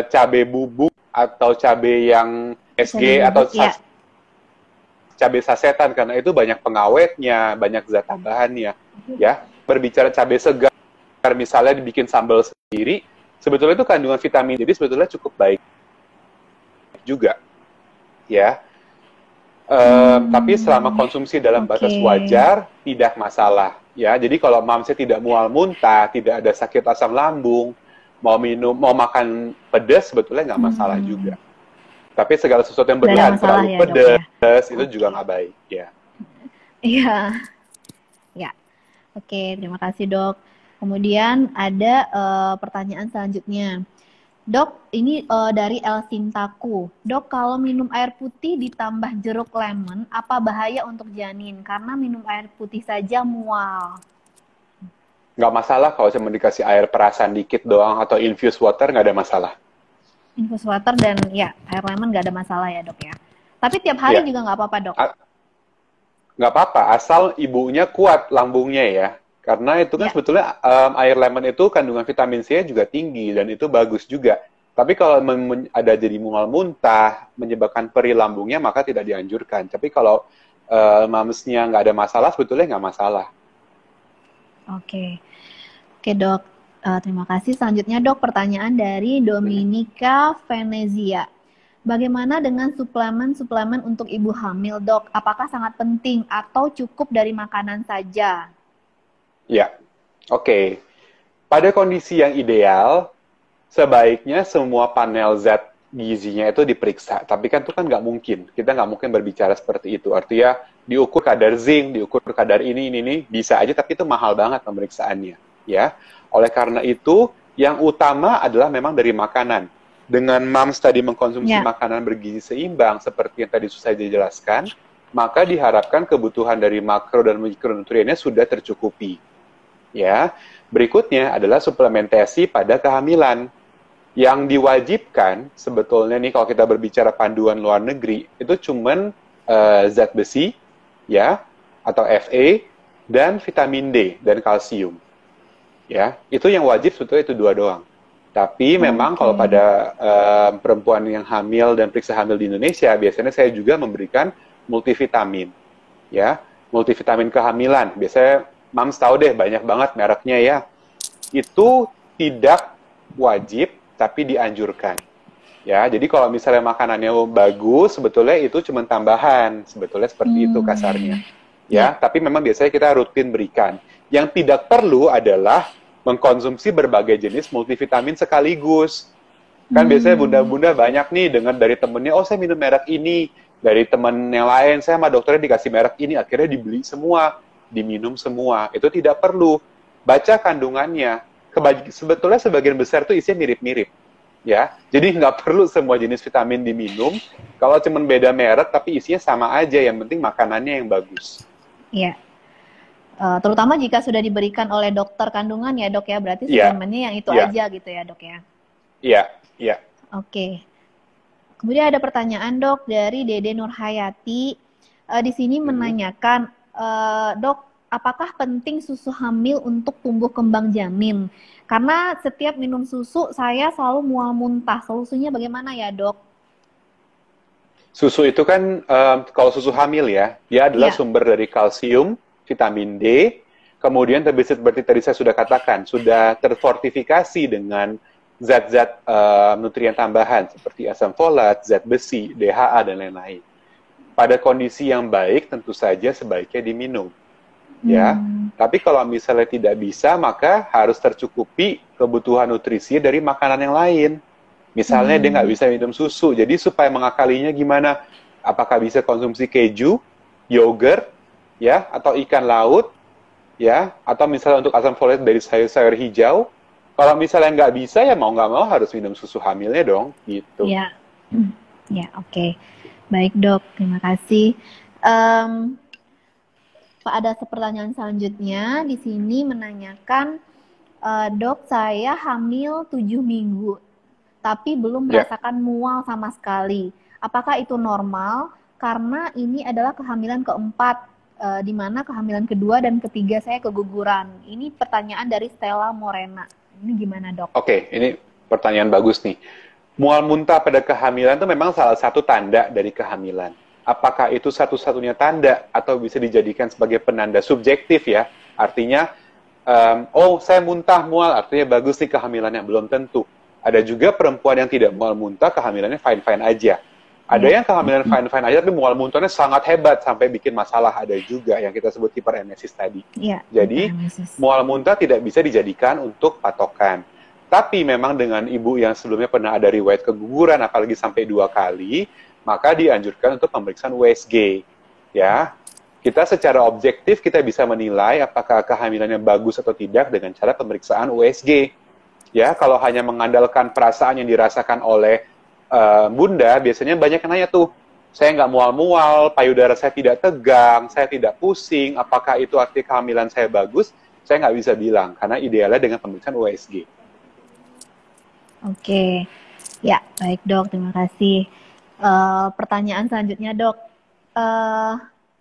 cabai bubuk atau cabai yang SG atau cabai sasetan, karena itu banyak pengawetnya, banyak zat tambahannya. Ya, berbicara cabai segar, misalnya dibikin sambal sendiri, sebetulnya itu kandungan vitamin, jadi sebetulnya cukup baik juga. Ya. Tapi selama konsumsi dalam batas wajar, tidak masalah. Ya, jadi kalau mamsnya tidak mual muntah, tidak ada sakit asam lambung, mau makan pedas, sebetulnya nggak masalah juga. Tapi segala sesuatu yang berlebihan, terlalu pedas, itu juga nggak baik. Ya. Iya. Ya. Oke, terima kasih dok. Kemudian ada pertanyaan selanjutnya. Dok, ini dari El Sintaku. Dok, kalau minum air putih ditambah jeruk lemon, apa bahaya untuk janin? Karena minum air putih saja mual. Nggak masalah kalau cuma dikasih air perasan dikit doang atau infused water, nggak ada masalah. Infused water dan ya air lemon nggak ada masalah ya dok ya. Tapi tiap hari juga nggak apa-apa dok? Nggak apa-apa, asal ibunya kuat lambungnya ya. Karena itu kan sebetulnya air lemon itu kandungan vitamin C juga tinggi dan itu bagus juga. Tapi kalau ada jadi mual muntah, menyebabkan perih lambungnya, maka tidak dianjurkan. Tapi kalau mamesnya nggak ada masalah, sebetulnya nggak masalah. Oke. Oke dok, terima kasih. Selanjutnya dok, pertanyaan dari Dominika Venezia. Bagaimana dengan suplemen-suplemen untuk ibu hamil dok? Apakah sangat penting atau cukup dari makanan saja? Ya, oke. Pada kondisi yang ideal, sebaiknya semua panel zat gizinya itu diperiksa. Tapi kan itu kan nggak mungkin. Kita nggak mungkin berbicara seperti itu. Artinya diukur kadar zinc, diukur kadar ini, bisa aja, tapi itu mahal banget pemeriksaannya. Ya, oleh karena itu, yang utama adalah memang dari makanan. Dengan MAMS tadi mengkonsumsi makanan bergizi seimbang, seperti yang tadi saya jelaskan, maka diharapkan kebutuhan dari makro dan mikronutriennya sudah tercukupi. Ya, berikutnya adalah suplementasi pada kehamilan. Yang diwajibkan sebetulnya nih kalau kita berbicara panduan luar negeri itu cuman zat besi, ya, atau Fa dan vitamin D dan kalsium. Ya, itu yang wajib sebetulnya itu 2 doang. Tapi memang kalau pada perempuan yang hamil dan periksa hamil di Indonesia, biasanya saya juga memberikan multivitamin. Ya, multivitamin kehamilan. Biasanya Mams tahu deh, banyak banget mereknya ya. Itu tidak wajib, tapi dianjurkan. Ya, jadi kalau misalnya makanannya bagus, sebetulnya itu cuma tambahan. Sebetulnya seperti itu kasarnya. Ya, tapi memang biasanya kita rutin berikan. Yang tidak perlu adalah mengkonsumsi berbagai jenis multivitamin sekaligus. Kan biasanya bunda-bunda banyak nih dengar dari temennya, oh saya minum merek ini. Dari temen yang lain, saya sama dokternya dikasih merek ini, akhirnya dibeli semua, diminum semua. Itu tidak perlu. Baca kandungannya. Sebetulnya sebagian besar tuh isinya mirip-mirip. Ya, jadi nggak perlu semua jenis vitamin diminum. Kalau cuma beda merek, tapi isinya sama aja. Yang penting makanannya yang bagus. Iya. Terutama jika sudah diberikan oleh dokter kandungan ya dok ya, berarti suplemennya yang itu aja gitu ya dok ya. Iya, iya. Oke. Kemudian ada pertanyaan dok dari Dede Nurhayati. Di sini menanyakan, dok, apakah penting susu hamil untuk tumbuh kembang janin? Karena setiap minum susu saya selalu mual muntah. Solusinya bagaimana ya dok? Susu itu kan, kalau susu hamil ya, dia adalah sumber dari kalsium, vitamin D, kemudian seperti tadi saya sudah katakan, sudah terfortifikasi dengan zat-zat nutrien tambahan seperti asam folat, zat besi, DHA, dan lain-lain. Pada kondisi yang baik, tentu saja sebaiknya diminum. Ya, tapi kalau misalnya tidak bisa, maka harus tercukupi kebutuhan nutrisi dari makanan yang lain. Misalnya dia nggak bisa minum susu, jadi supaya mengakalinya gimana? Apakah bisa konsumsi keju, yogurt, ya, atau ikan laut, ya, atau misalnya untuk asam folat dari sayur-sayur hijau. Kalau misalnya nggak bisa, ya mau nggak mau harus minum susu hamilnya dong, gitu. Ya, ya, oke. Baik dok, terima kasih. Pak, ada pertanyaan selanjutnya di sini menanyakan, dok, saya hamil 7 minggu, tapi belum merasakan mual sama sekali. Apakah itu normal? Karena ini adalah kehamilan keempat, di mana kehamilan kedua dan ketiga saya keguguran. Ini pertanyaan dari Stella Morena. Ini gimana dok? Oke, ini pertanyaan bagus nih. Mual muntah pada kehamilan itu memang salah satu tanda dari kehamilan. Apakah itu satu-satunya tanda atau bisa dijadikan sebagai penanda subjektif ya? Artinya, oh saya muntah mual, artinya bagus nih kehamilannya. Belum tentu. Ada juga perempuan yang tidak mual muntah, kehamilannya fine-fine aja. Ada yang kehamilan fine-fine aja, tapi mual muntahnya sangat hebat sampai bikin masalah. Ada juga yang kita sebut hiperemesis tadi. Jadi, mual muntah tidak bisa dijadikan untuk patokan. Tapi memang dengan ibu yang sebelumnya pernah ada riwayat keguguran, apalagi sampai 2 kali, maka dianjurkan untuk pemeriksaan USG. Ya, kita secara objektif kita bisa menilai apakah kehamilannya bagus atau tidak dengan cara pemeriksaan USG. Ya, kalau hanya mengandalkan perasaan yang dirasakan oleh bunda, biasanya banyak yang nanya tuh, saya nggak mual-mual, payudara saya tidak tegang, saya tidak pusing, apakah itu arti kehamilan saya bagus? Saya nggak bisa bilang, karena idealnya dengan pemeriksaan USG. Oke, ya baik dok, terima kasih. Pertanyaan selanjutnya dok,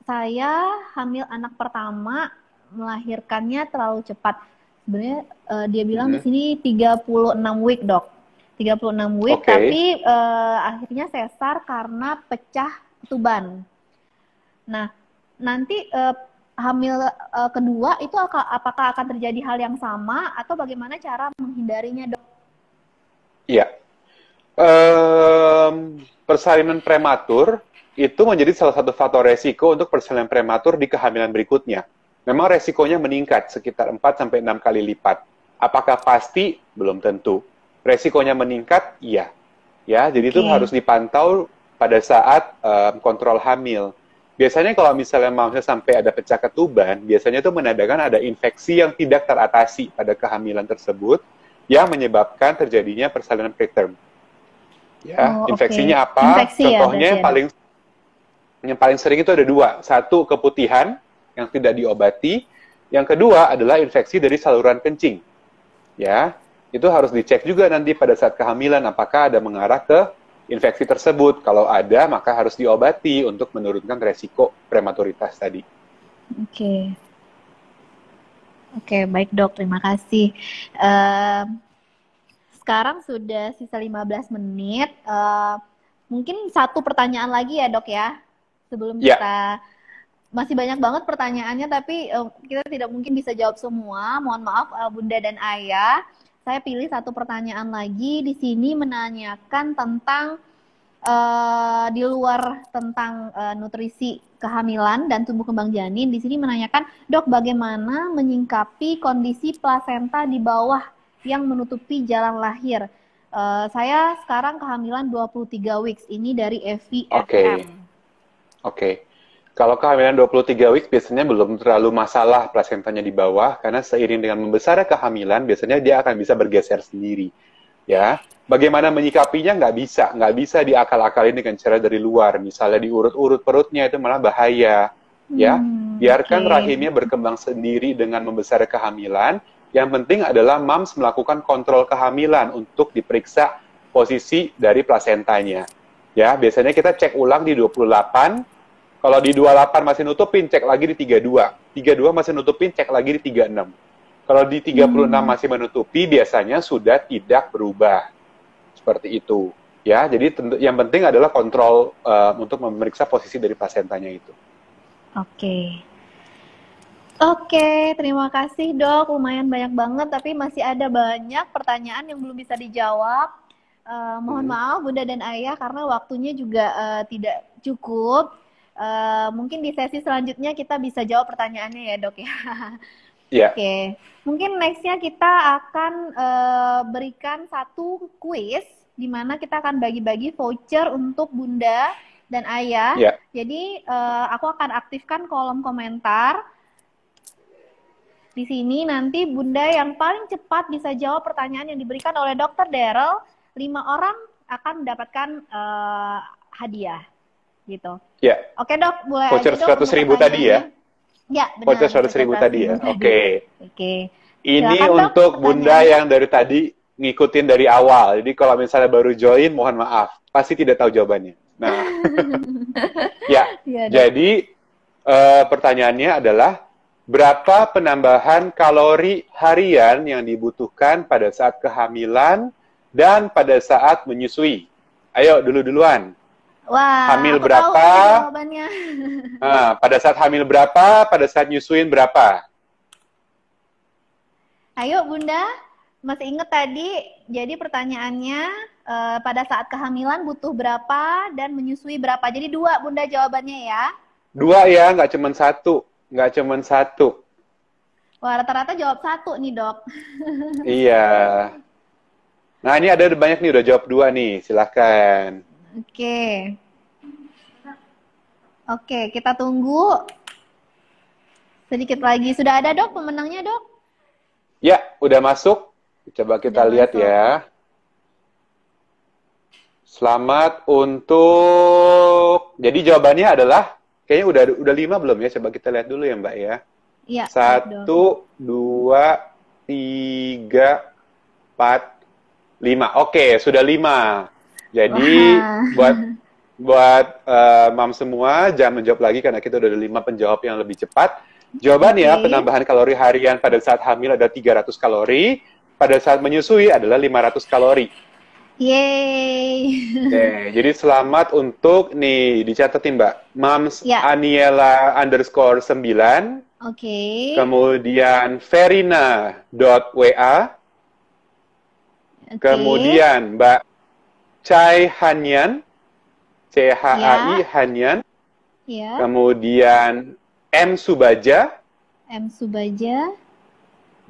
saya hamil anak pertama, melahirkannya terlalu cepat. Sebenarnya dia bilang di sini 36 week dok. 36 week, Oke. tapi akhirnya sesar karena pecah ketuban. Nah, nanti hamil kedua itu apakah akan terjadi hal yang sama atau bagaimana cara menghindarinya, Dok? Iya. Persalinan prematur itu menjadi salah satu faktor resiko untuk persalinan prematur di kehamilan berikutnya. Memang resikonya meningkat sekitar 4-6 kali lipat. Apakah pasti? Belum tentu. Resikonya meningkat? Iya. Ya, jadi itu harus dipantau pada saat kontrol hamil. Biasanya kalau misalnya mamanya sampai ada pecah ketuban, biasanya itu menandakan ada infeksi yang tidak teratasi pada kehamilan tersebut yang menyebabkan terjadinya persalinan preterm. Ya, infeksinya apa? Contohnya yang paling sering itu ada dua. Satu, keputihan yang tidak diobati. Yang kedua adalah infeksi dari saluran kencing. Ya, itu harus dicek juga nanti pada saat kehamilan apakah ada mengarah ke infeksi tersebut. Kalau ada, maka harus diobati untuk menurunkan resiko prematuritas tadi. Oke, baik Dok, terima kasih. Sekarang sudah sisa 15 menit. Mungkin satu pertanyaan lagi ya Dok ya. Sebelum kita, masih banyak banget pertanyaannya, tapi kita tidak mungkin bisa jawab semua. Mohon maaf Bunda dan Ayah. Saya pilih satu pertanyaan lagi di sini menanyakan tentang di luar tentang nutrisi kehamilan dan tumbuh kembang janin. Di sini menanyakan, Dok, bagaimana menyingkapi kondisi plasenta di bawah yang menutupi jalan lahir? Saya sekarang kehamilan 23 weeks. Ini dari FVFM. Oke. Kalau kehamilan 23 weeks biasanya belum terlalu masalah plasentanya di bawah, karena seiring dengan membesarnya kehamilan, biasanya dia akan bisa bergeser sendiri. Ya, bagaimana menyikapinya nggak bisa diakal-akalin dengan cara dari luar. Misalnya diurut-urut perutnya itu malah bahaya. Ya, biarkan rahimnya berkembang sendiri dengan membesarnya kehamilan. Yang penting adalah moms melakukan kontrol kehamilan untuk diperiksa posisi dari plasentanya. Ya, biasanya kita cek ulang di 28. Kalau di 28 masih nutupin, cek lagi di 32. 32 masih nutupin, cek lagi di 36. Kalau di 36 masih menutupi, biasanya sudah tidak berubah. Seperti itu. Ya, jadi yang penting adalah kontrol untuk memeriksa posisi dari plasentanya itu. Oke, terima kasih Dok. Lumayan banyak banget, tapi masih ada banyak pertanyaan yang belum bisa dijawab. Mohon maaf Bunda dan Ayah, karena waktunya juga tidak cukup. Mungkin di sesi selanjutnya kita bisa jawab pertanyaannya ya Dok ya. Oke. Mungkin nextnya kita akan berikan satu quiz di mana kita akan bagi-bagi voucher untuk Bunda dan Ayah. Jadi aku akan aktifkan kolom komentar. Di sini nanti Bunda yang paling cepat bisa jawab pertanyaan yang diberikan oleh Dr. Daryl, 5 orang akan mendapatkan hadiah. Gitu. Oke Dok, mulai voucher aja Dok. 100.000 tadi ya? Ya, benar. Voucher 100.000 tadi ya? Oke. Ini Silakan, untuk Dok, Bunda yang dari tadi ngikutin dari awal. Jadi kalau misalnya baru join, mohon maaf. Pasti tidak tahu jawabannya. Nah, jadi pertanyaannya adalah, berapa penambahan kalori harian yang dibutuhkan pada saat kehamilan dan pada saat menyusui? Ayo duluan. Wah, hamil aku berapa? Tahu jawabannya. Pada saat hamil berapa? Pada saat nyusuin berapa? Ayo Bunda, masih ingat tadi? Jadi pertanyaannya pada saat kehamilan butuh berapa dan menyusui berapa? Jadi 2 Bunda jawabannya ya. 2 ya, nggak cuma 1. Wah, rata-rata jawab 1 nih Dok. Iya. Nah ini ada banyak nih udah jawab 2 nih, silahkan. Oke, kita tunggu sedikit lagi. Sudah ada Dok pemenangnya Dok? Ya, udah masuk. Coba kita lihat ya. Selamat untuk... Jadi jawabannya adalah, kayaknya udah 5 belum ya? Coba kita lihat dulu ya Mbak ya. Iya. 1, 2, 3, 4, 5. Oke, sudah 5. Jadi buat mam semua jangan menjawab lagi karena kita udah ada 5 penjawab yang lebih cepat. Jawabannya penambahan kalori harian pada saat hamil ada 300 kalori, pada saat menyusui adalah 500 kalori. Yeay. Oke, jadi selamat untuk nih dicatat Mbak. Mams Ya, Aniela underscore 9, oke. kemudian Verina.wa, Oke. kemudian Mbak Chai Hanyan, CHAI Ya, Hanyan, ya. kemudian M Subaja, M Subaja.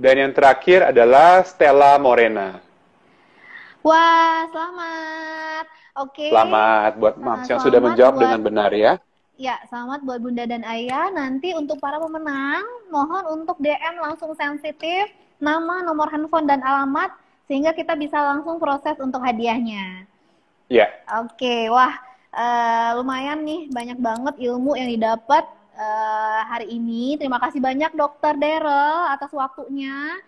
dan yang terakhir adalah Stella Morena. Wah, selamat. Oke. Selamat buat Mams yang sudah Selamat menjawab buat dengan benar ya. Ya, selamat buat Bunda dan Ayah. Nanti untuk para pemenang, mohon untuk DM langsung sensitif, nama, nomor handphone, dan alamat, sehingga kita bisa langsung proses untuk hadiahnya. Ya, Oke, wah, lumayan nih, banyak banget ilmu yang didapat hari ini. Terima kasih banyak Dokter Daryl atas waktunya.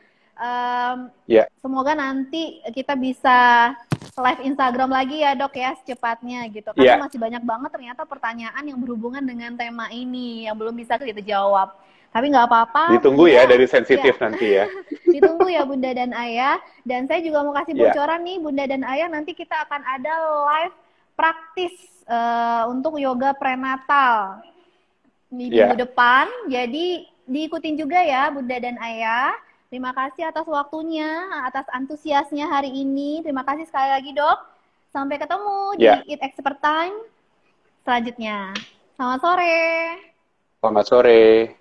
ya, Semoga nanti kita bisa live Instagram lagi ya dok ya secepatnya gitu. Karena ya. masih banyak banget ternyata pertanyaan yang berhubungan dengan tema ini yang belum bisa kita jawab. Tapi nggak apa-apa. Ditunggu ya Bunda, dari sensitif ya, nanti ya. ditunggu ya Bunda dan Ayah. Dan saya juga mau kasih Ya, bocoran nih Bunda dan Ayah, nanti kita akan ada live praktis untuk yoga prenatal di minggu ya. depan. Jadi diikutin juga ya Bunda dan Ayah. Terima kasih atas waktunya, atas antusiasnya hari ini. Terima kasih sekali lagi dok. Sampai ketemu di Ya. Eat Expert Time selanjutnya. Selamat sore. Selamat sore.